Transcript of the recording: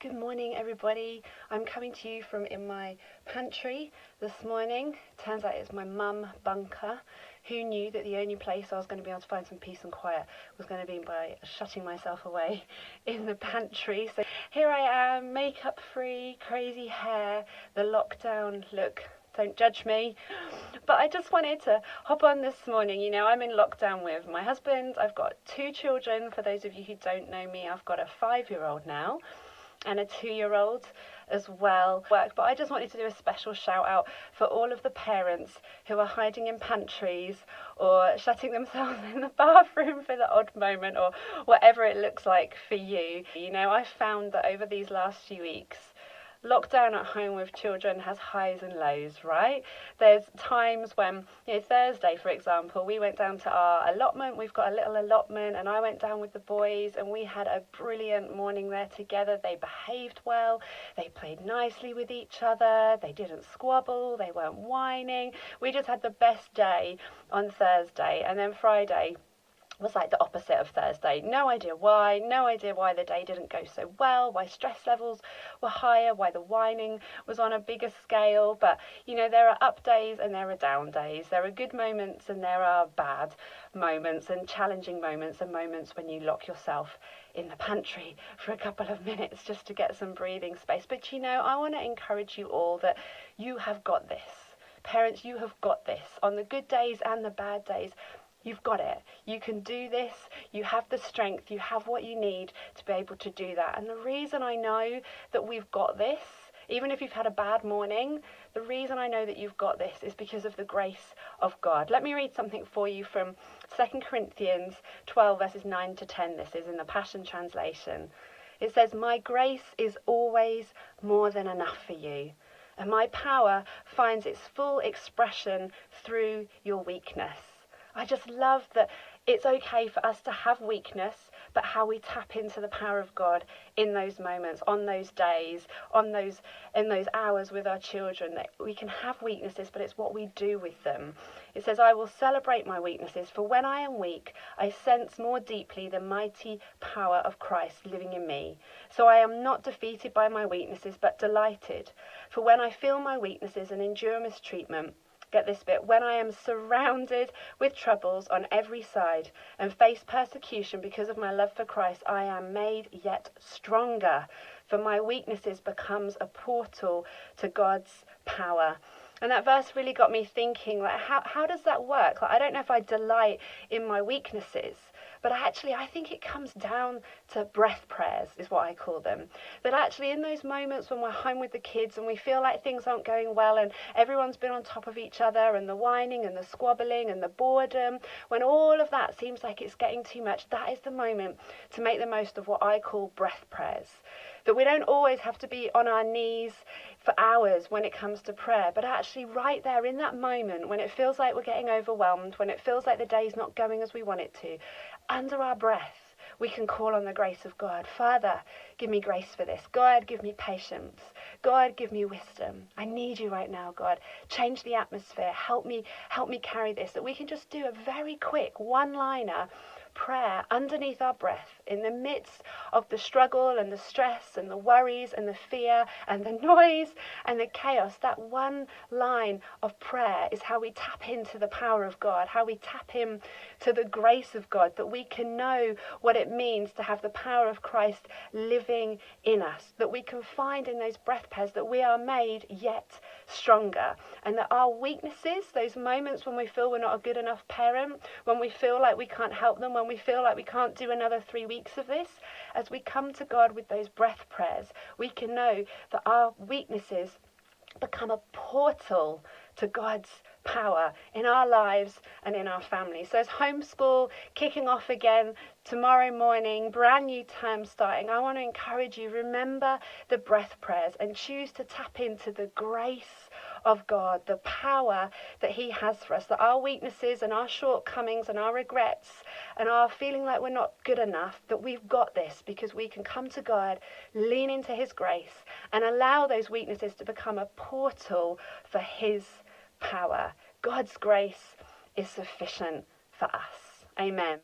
Good morning, everybody. I'm coming to you from in my pantry this morning. Turns out it's my mum bunker. Who knew that the only place I was going to be able to find some peace and quiet was going to be by shutting myself away in the pantry. So here I am, makeup free, crazy hair, the lockdown look. Don't judge me. But I just wanted to hop on this morning. You know, I'm in lockdown with my husband. I've got 2 children. For those of you who don't know me, I've got a 5-year-old now and a 2-year-old as well. But I just wanted to do a special shout out for all of the parents who are hiding in pantries or shutting themselves in the bathroom for the odd moment or whatever it looks like for you. You know, I've found that over these last few weeks, lockdown at home with children has highs and lows, right? There's times when, you know, Thursday, for example, we went down to our allotment. We've got a little allotment, and I went down with the boys, and we had a brilliant morning there together. They behaved well. They played nicely with each other. They didn't squabble. They weren't whining. We just had the best day on Thursday. And then Friday was like the opposite of Thursday. No idea why the day didn't go so well, why stress levels were higher, why the whining was on a bigger scale. But, you know, there are up days and there are down days. There are good moments and there are bad moments and challenging moments and moments when you lock yourself in the pantry for a couple of minutes just to get some breathing space. But, you know, I want to encourage you all that you have got this. Parents, you have got this. On the good days and the bad days, you've got it. You can do this. You have the strength. You have what you need to be able to do that. And the reason I know that we've got this, even if you've had a bad morning, the reason I know that you've got this is because of the grace of God. Let me read something for you from 2 Corinthians 12, verses 9 to 10. This is in the Passion Translation. It says, "My grace is always more than enough for you, and my power finds its full expression through your weakness." I just love that it's okay for us to have weakness, but how we tap into the power of God in those moments, on those days, in those hours with our children, that we can have weaknesses, but it's what we do with them. It says, "I will celebrate my weaknesses, for when I am weak, I sense more deeply the mighty power of Christ living in me. So I am not defeated by my weaknesses, but delighted. For when I feel my weaknesses and endure mistreatment," get this bit, "when I am surrounded with troubles on every side and face persecution because of my love for Christ, I am made yet stronger. For my weaknesses becomes a portal to God's power." And that verse really got me thinking, like, how does that work? Like, I don't know if I delight in my weaknesses, but actually I think it comes down to breath prayers, is what I call them. That actually in those moments when we're home with the kids and we feel like things aren't going well and everyone's been on top of each other and the whining and the squabbling and the boredom, when all of that seems like it's getting too much, that is the moment to make the most of what I call breath prayers. That we don't always have to be on our knees for hours when it comes to prayer, but actually right there in that moment when it feels like we're getting overwhelmed, when it feels like the day's not going as we want it to, under our breath, we can call on the grace of God. Father, give me grace for this. God, give me patience. God, give me wisdom. I need you right now, God. Change the atmosphere. Help me carry this. That we can just do a very quick one-liner prayer underneath our breath in the midst of the struggle and the stress and the worries and the fear and the noise and the chaos. That one line of prayer is how we tap into the power of God, how we tap into the grace of God, that we can know what it means to have the power of Christ living in us, that we can find in those breath prayers that we are made yet stronger, and that our weaknesses, those moments when we feel we're not a good enough parent, when we feel like we can't help them, when we feel like we can't do another 3 weeks of this, as we come to God with those breath prayers, we can know that our weaknesses become a portal to God's power in our lives and in our families. So as homeschool kicking off again tomorrow morning, brand new term starting, I want to encourage you, remember the breath prayers and choose to tap into the grace of God, the power that he has for us, that our weaknesses and our shortcomings and our regrets and our feeling like we're not good enough, that we've got this because we can come to God, lean into his grace and allow those weaknesses to become a portal for his power. God's grace is sufficient for us. Amen.